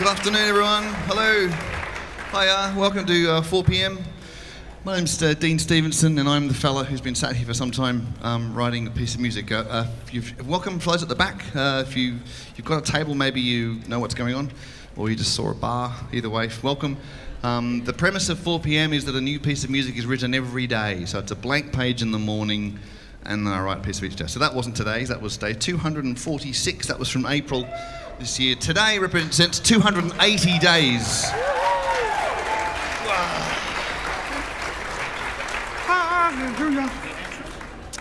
Good afternoon, everyone. Hello. Hiya. Welcome to 4 p.m. My name's Dean Stevenson, and I'm the fella who's been sat here for some time writing a piece of music. Welcome, fellows at the back. If you've got a table, maybe you know what's going on, or you just saw a bar. Either way, welcome. The premise of 4 p.m. is that a new piece of music is written every day. So it's a blank page in the morning, and then I write a piece of each day. So that wasn't today's, that was day 246. That was from April this year. Today represents 280 days. Hallelujah.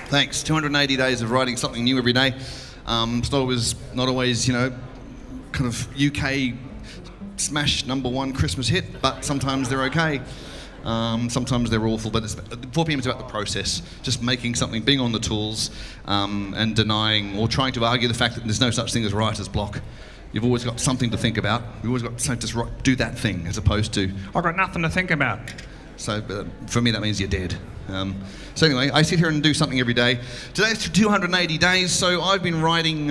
Thanks. 280 days of writing something new every day. Not always, kind of UK smash #1 Christmas hit, but sometimes they're okay. Sometimes they're awful, but 4 p.m. is about the process, just making something, being on the tools, and denying or trying to argue the fact that there's no such thing as writer's block. You've always got something to think about. You've always got to just do that thing, as opposed to, I've got nothing to think about. So for me, that means you're dead. So anyway, I sit here and do something every day. Today's 280 days, so I've been writing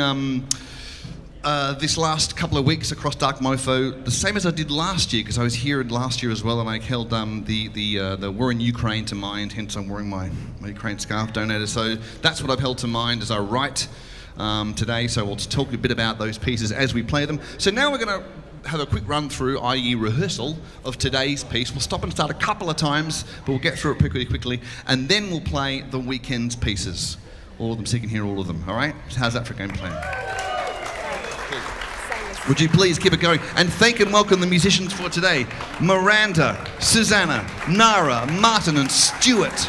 this last couple of weeks across Dark Mofo, the same as I did last year, because I was here last year as well, and I held the war in Ukraine to mind, hence I'm wearing my Ukraine scarf donated. So that's what I've held to mind as I write today, so we'll talk a bit about those pieces as we play them. So now we're going to have a quick run through, i.e. rehearsal, of today's piece. We'll stop and start a couple of times, but we'll get through it pretty quickly, and then we'll play the weekend's pieces. All of them, so you can hear all of them, all right? How's that for game plan? Would you please keep it going? And thank and welcome the musicians for today. Miranda, Susanna, Nara, Martin and Stuart.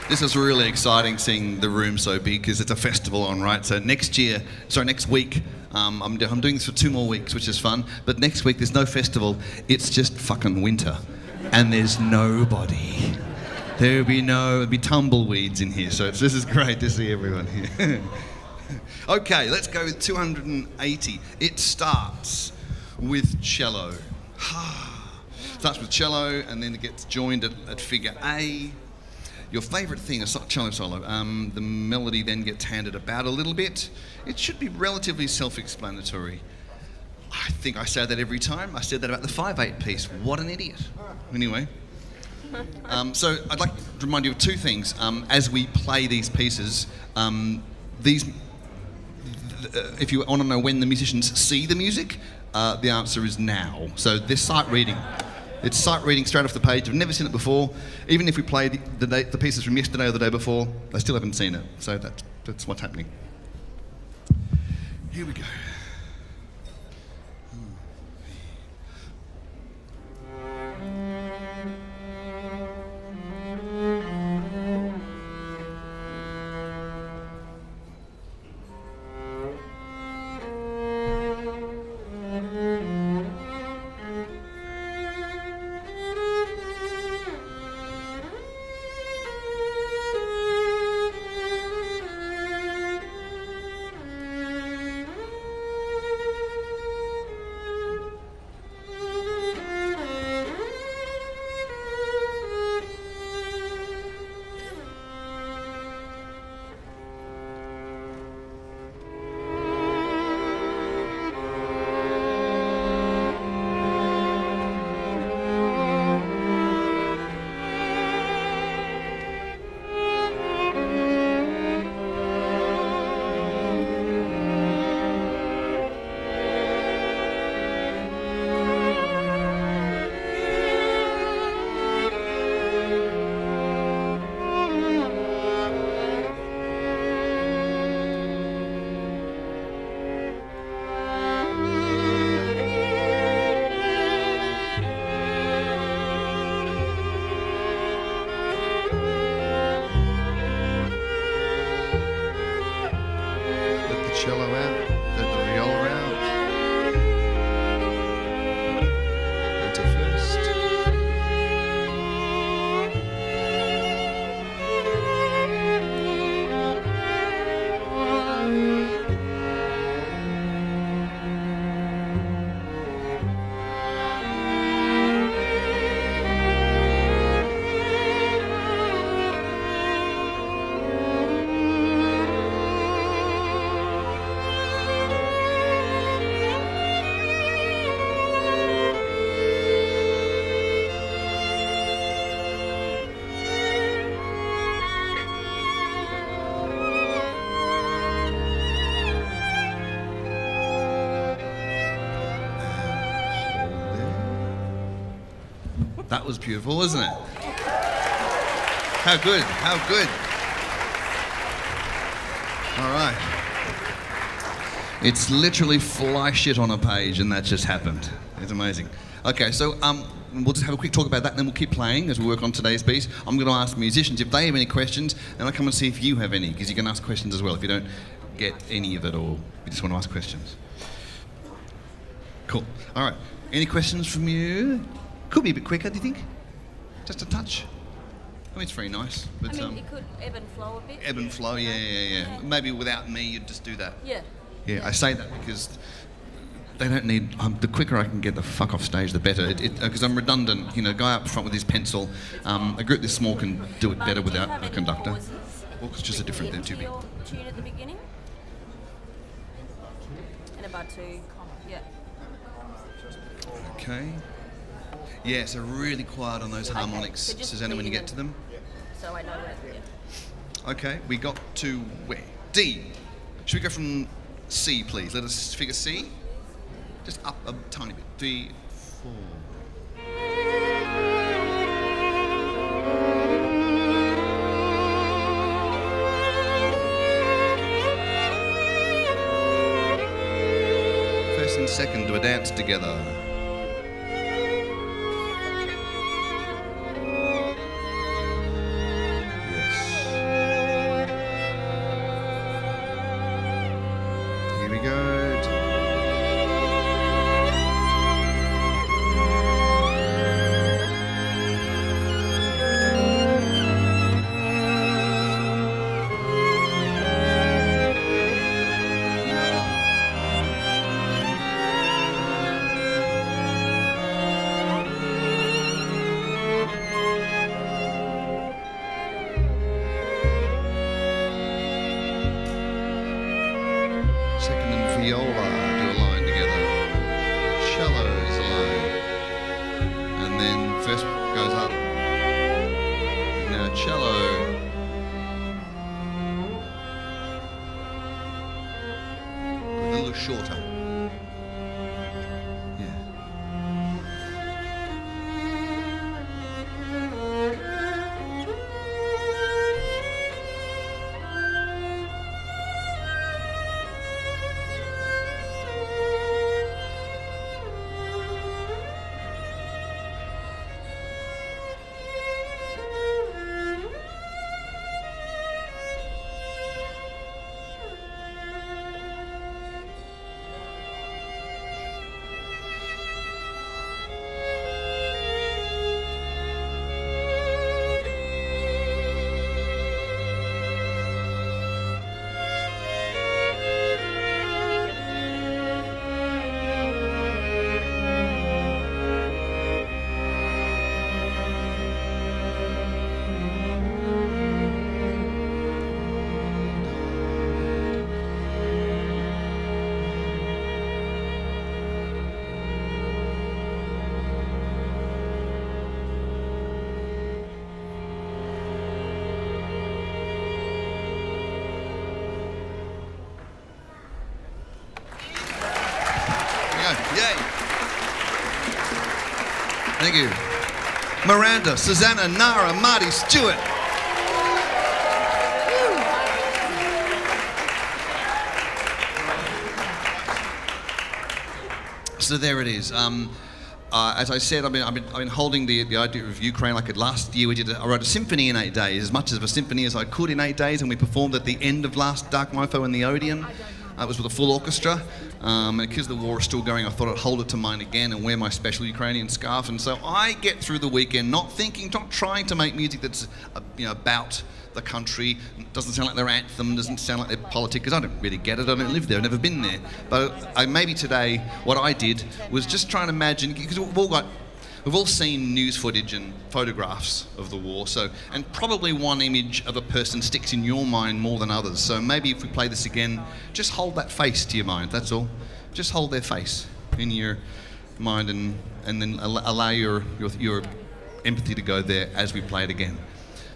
This is really exciting, seeing the room so big, because it's a festival on, right? So next week, I'm doing this for 2 more weeks, which is fun. But next week, there's no festival. It's just fucking winter. And there's nobody. There'll be tumbleweeds in here. So this is great to see everyone here. Okay, let's go with 280. It starts with cello. Starts with cello, and then it gets joined at figure A. Your favourite thing, a cello solo, the melody then gets handed about a little bit. It should be relatively self-explanatory. I think I say that every time. I said that about the 5/8 piece. What an idiot. Anyway. So I'd like to remind you of 2 things as we play these pieces. If you want to know when the musicians see the music, the answer is now. So this sight reading. It's sight reading straight off the page. I've never seen it before. Even if we play the pieces from yesterday or the day before, they still haven't seen it. So that's what's happening. Here we go. Cello out, then the viola out, into first. That was beautiful, wasn't it? How good, how good. All right. It's literally fly shit on a page, and that just happened. It's amazing. Okay, so we'll just have a quick talk about that, and then we'll keep playing as we work on today's piece. I'm going to ask musicians if they have any questions, and I'll come and see if you have any, because you can ask questions as well if you don't get any of it, or you just want to ask questions. Cool. All right. Any questions from you? Could be a bit quicker, do you think? Just a touch? I mean, it's very nice. But, it could ebb and flow a bit. Ebb and flow, yeah. Maybe without me, you'd just do that. Yeah. Yeah, I say that because they don't need. The quicker I can get the fuck off stage, the better. Because I'm redundant. You know, guy up front with his pencil. A group this small can do it better without a conductor. Orchestra's are different. They're too big. Tune at the beginning. And about to, yeah. Okay. Yeah, so really quiet on those harmonics, so Susanna, when you get to them. So I know where. Yeah. Okay, we got to where? D. Should we go from C, please? Let us figure C. Just up a tiny bit. 3, 4. First and second do a dance together. Shorter. Yay. Thank you. Miranda, Susanna, Nara, Marty, Stewart. So there it is. As I said, I've been holding the idea of Ukraine like it. Last year I wrote a symphony in 8 days, as much of a symphony as I could in 8 days, and we performed at the end of last Dark Mofo in the Odeon. It was with a full orchestra, and because the war is still going, I thought I'd hold it to mind again and wear my special Ukrainian scarf. And so I get through the weekend not trying to make music that's about the country. It doesn't sound like their anthem, doesn't sound like their politics, because I don't really get it. I don't live there, I've never been there. But maybe today, what I did was just try and imagine, because we've all seen news footage and photographs of the war, and probably one image of a person sticks in your mind more than others. So maybe if we play this again, just hold that face to your mind, that's all. Just hold their face in your mind and then allow your empathy to go there as we play it again.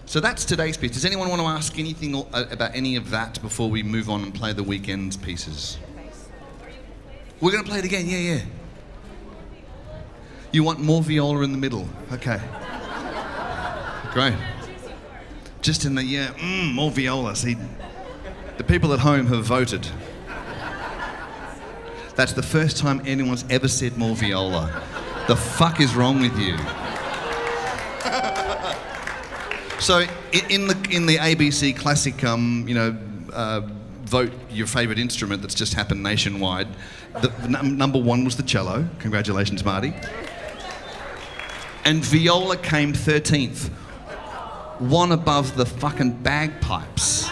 So that's today's piece. Does anyone want to ask anything about any of that before we move on and play the weekend's pieces? We're going to play it again, yeah. You want more viola in the middle? Okay. Great. Just in the, more viola. See, the people at home have voted. That's the first time anyone's ever said more viola. The fuck is wrong with you? So in the ABC Classic, vote your favourite instrument that's just happened nationwide, number one was the cello. Congratulations, Marty. And viola came 13th. One above the fucking bagpipes.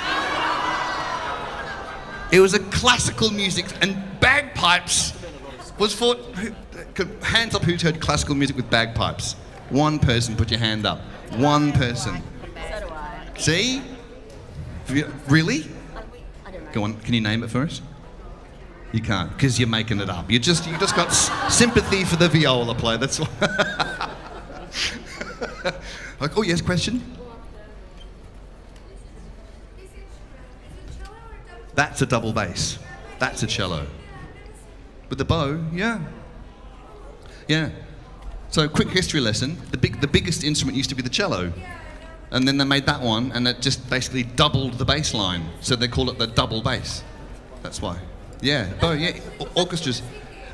It was a classical music, and bagpipes was for... Hands up who's heard classical music with bagpipes. One person, put your hand up. One person. So do I. See? Really? I don't know. Go on, can you name it for us? You can't, because you're making it up. You just got sympathy for the viola player, that's why. Like, oh yes, question? That's a double bass. That's a cello. With the bow, yeah. Yeah. So, quick history lesson. The biggest instrument used to be the cello. And then they made that one, and it just basically doubled the bass line. So they call it the double bass. That's why. Yeah. Oh, yeah. Orchestras.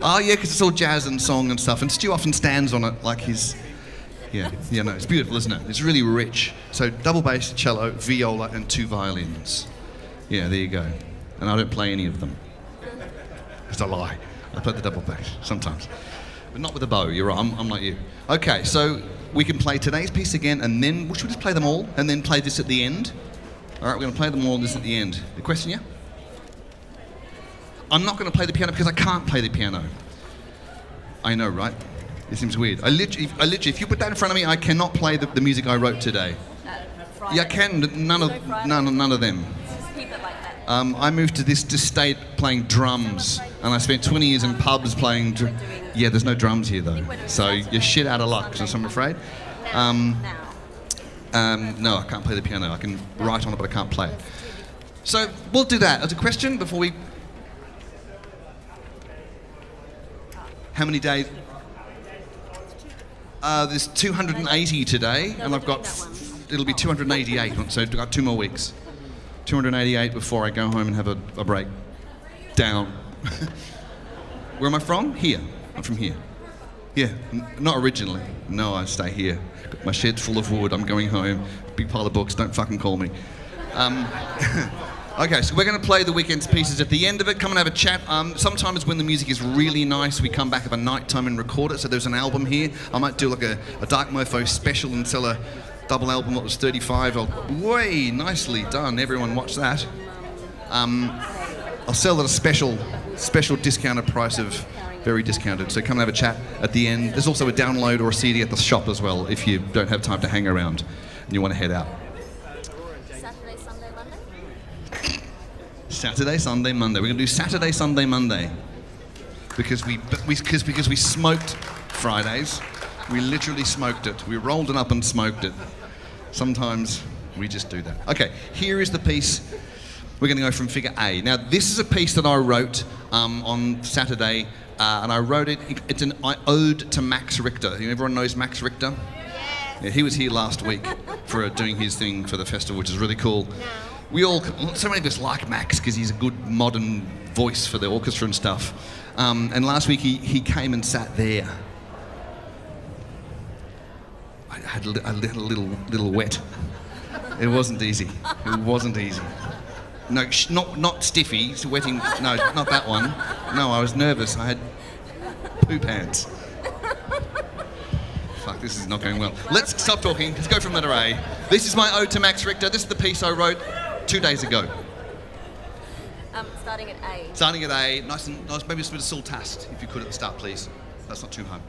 Oh, yeah, because it's all jazz and song and stuff. And Stu often stands on it like his... Yeah, no, it's beautiful, isn't it? It's really rich. So double bass, cello, viola, and 2 violins. Yeah, there you go. And I don't play any of them. It's a lie. I play the double bass sometimes. But not with a bow, you're right, I'm like you. Okay, so we can play today's piece again, and then, should we just play them all, and then play this at the end? All right, we're going to play them all, this at the end. The question, yeah? I'm not going to play the piano because I can't play the piano. I know, right? It seems weird. I literally, if you put that in front of me, I cannot play the music I wrote today. Friday. Yeah, I can, none of them. Just keep it like that. I moved to this state playing drums, and I spent 20 years in pubs playing. Yeah, there's no drums here though, so you're shit out of luck. So I'm afraid. Now. No, I can't play the piano. I can write on it, but I can't play it. So we'll do that. As a question before we. How many days? There's 280 today, and I've got. It'll be 288, so I've got 2 more weeks. 288 before I go home and have a break. Down. Where am I from? Here. I'm from here. Yeah, not originally. No, I stay here. My shed's full of wood. I'm going home. Big pile of books. Don't fucking call me. Okay, so we're going to play the weekend's pieces at the end of it. Come and have a chat. Sometimes when the music is really nice, we come back at a night time and record it. So there's an album here. I might do like a Dark Mofo special and sell a double album that was 35. Way nicely done. Everyone watch that. I'll sell at a special discounted price of very discounted. So come and have a chat at the end. There's also a download or a CD at the shop as well if you don't have time to hang around and you want to head out. Saturday, Sunday, Monday? Saturday, Sunday, Monday. We're going to do Saturday, Sunday, Monday. Because we smoked Fridays. We literally smoked it. We rolled it up and smoked it. Sometimes we just do that. Okay, here is the piece. We're going to go from figure A. Now, this is a piece that I wrote on Saturday, and I wrote it. It's an ode to Max Richter. Everyone knows Max Richter? Yeah, he was here last week for doing his thing for the festival, which is really cool. So many of us like Max because he's a good modern voice for the orchestra and stuff. And last week he came and sat there. I had a little wet. It wasn't easy. It wasn't easy. No, not stiffy. It's wetting. No, not that one. No, I was nervous. I had poo pants. Fuck, this is not going well. Let's stop talking. Let's go from letter A. This is my ode to Max Richter. This is the piece I wrote 2 days ago. Starting at A. Starting at A. Nice, maybe just with a full tast, if you could at the start, please. That's not too hard.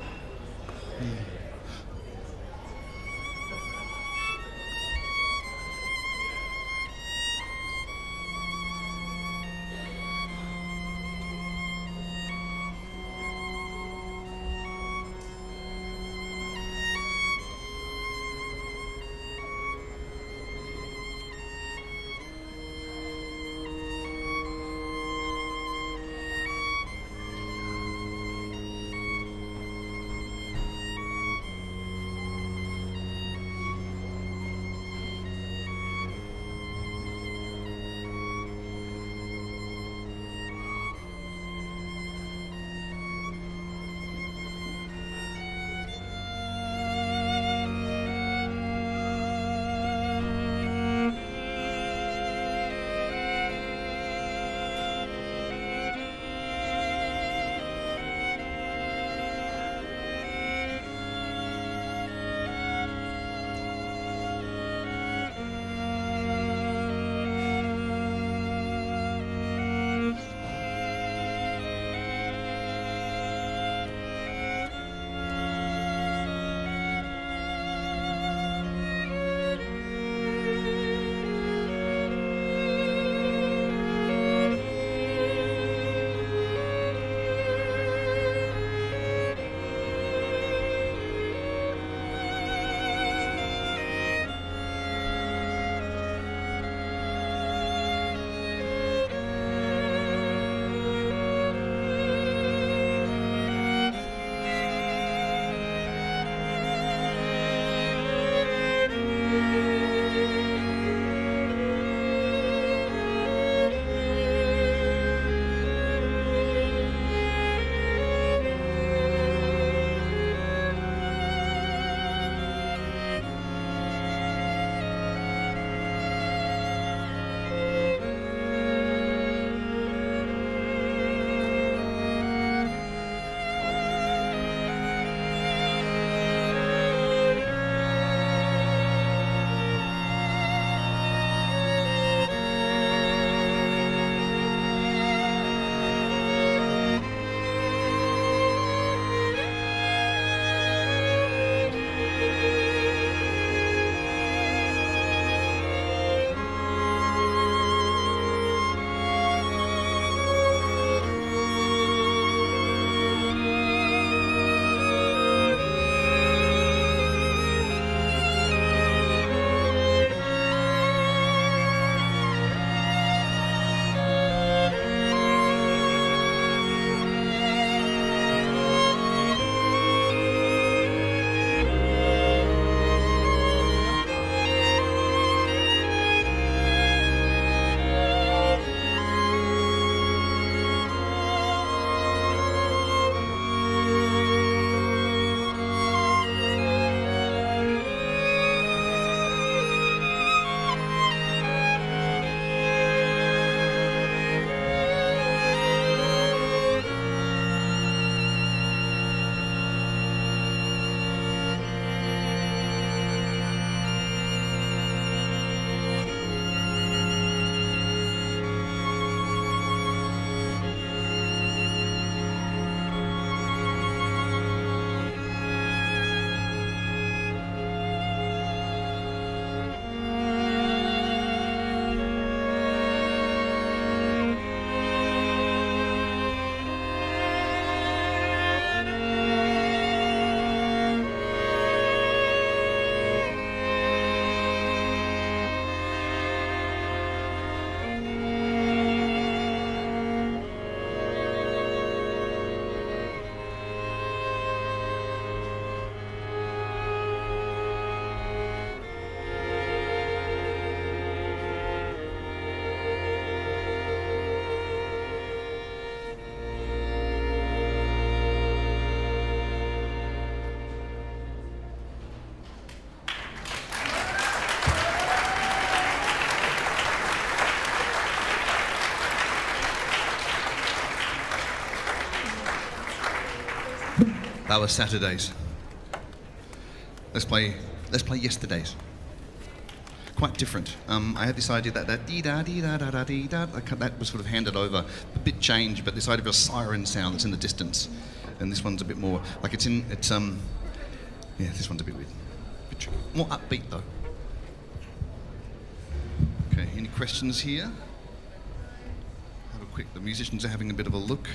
That was Saturdays. Let's play Yesterdays. Quite different. I had this idea that dee da dee da da da dee da. That was sort of handed over, a bit changed, but this idea of a siren sound that's in the distance, and this one's a bit more like this one's a bit weird, a bit tricky. More upbeat though. Okay, any questions here? The musicians are having a bit of a look.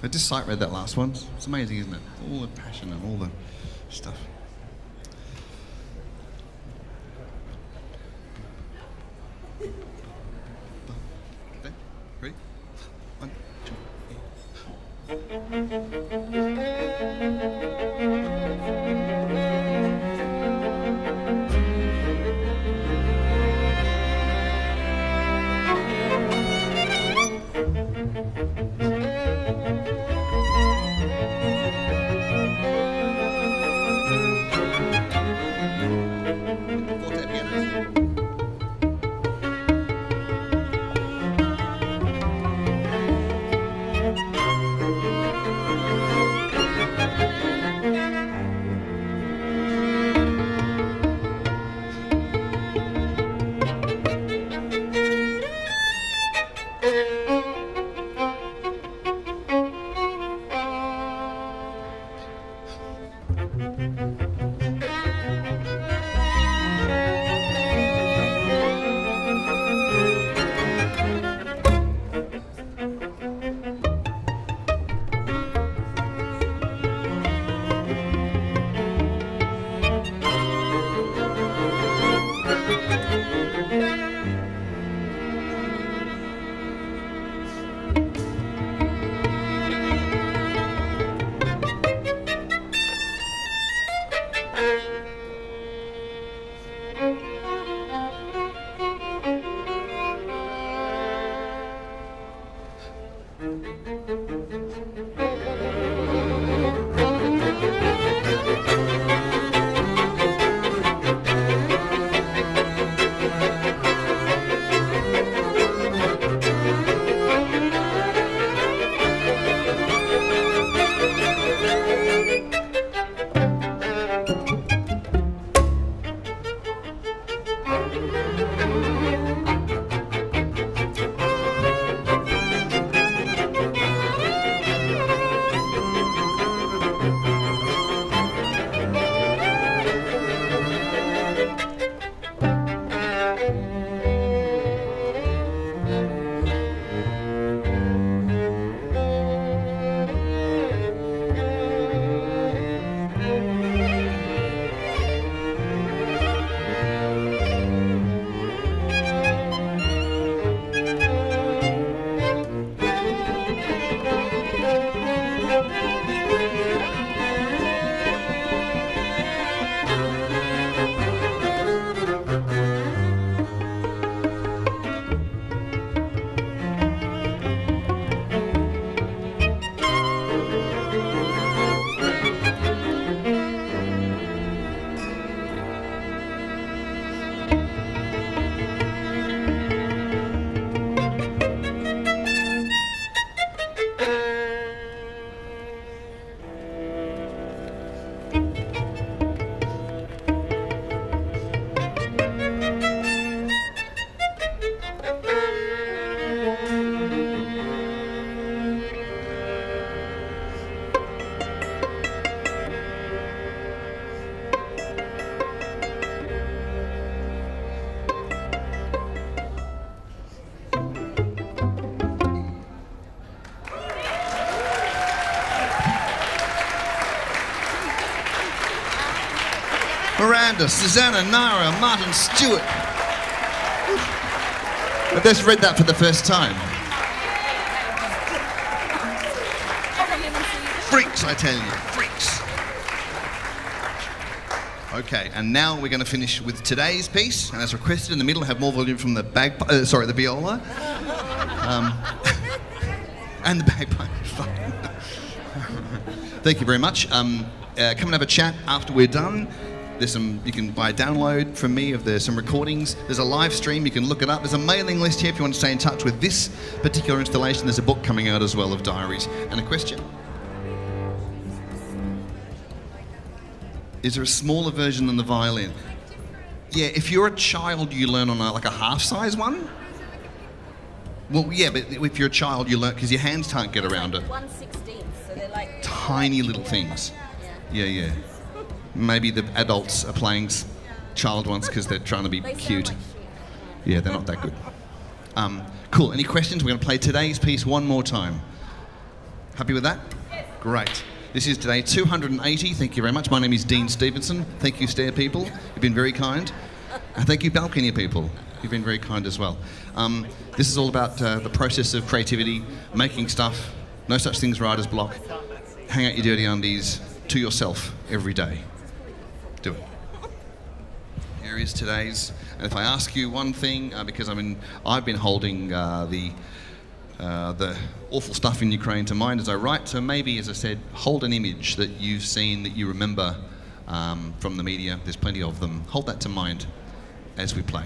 I just sight read that last one. It's amazing, isn't it? All the passion and all the stuff. Okay, ready? 1, 2. Quartet pianos. Miranda, Susanna, Nara, Martin, Stewart. I just read that for the first time. Freaks, I tell you, freaks. Okay, and now we're going to finish with today's piece, and as requested in the middle, have more volume from the the viola, and the bagpipe. Thank you very much. Come and have a chat after we're done. There's some, you can buy a download from me of some recordings. There's a live stream, you can look it up. There's a mailing list here if you want to stay in touch with this particular installation. There's a book coming out as well of diaries. And a question? Is there a smaller version than the violin? Yeah, if you're a child, you learn on like a half-size one. Well, yeah, but if you're a child, you learn because your hands can't get around it. 1/16, so they're like Tiny little things. Yeah. Maybe the adults are playing child ones because they're trying to be they sound cute. like shit. Yeah, they're not that good. Cool. Any questions? We're going to play today's piece one more time. Happy with that? Yes. Great. This is today 280. Thank you very much. My name is Dean Stevenson. Thank you, stair people. You've been very kind. And thank you, balcony people. You've been very kind as well. This is all about the process of creativity, making stuff. No such thing as writer's block. Hang out your dirty undies to yourself every day. Do it. Here is today's. And if I ask you one thing, because I've been holding the awful stuff in Ukraine to mind as I write, so maybe, as I said, hold an image that you've seen, that you remember from the media. There's plenty of them. Hold that to mind as we play.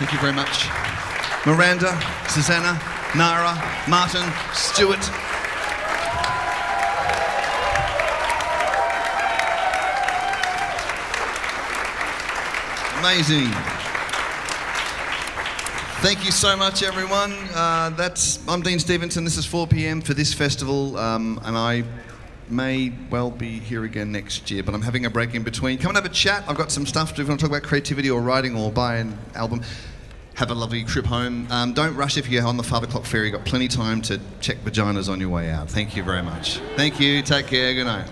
Thank you very much. Miranda, Susanna, Nara, Martin, Stuart. Amazing. Thank you so much, everyone. I'm Dean Stevenson. This is 4 p.m. for this festival, and I may well be here again next year, but I'm having a break in between. Come and have a chat. I've got some stuff to do if you want to talk about creativity or writing or buy an album. Have a lovely trip home. Don't rush if you're on the 5 o'clock ferry. You've got plenty of time to check vaginas on your way out. Thank you very much. Thank you. Take care. Good night.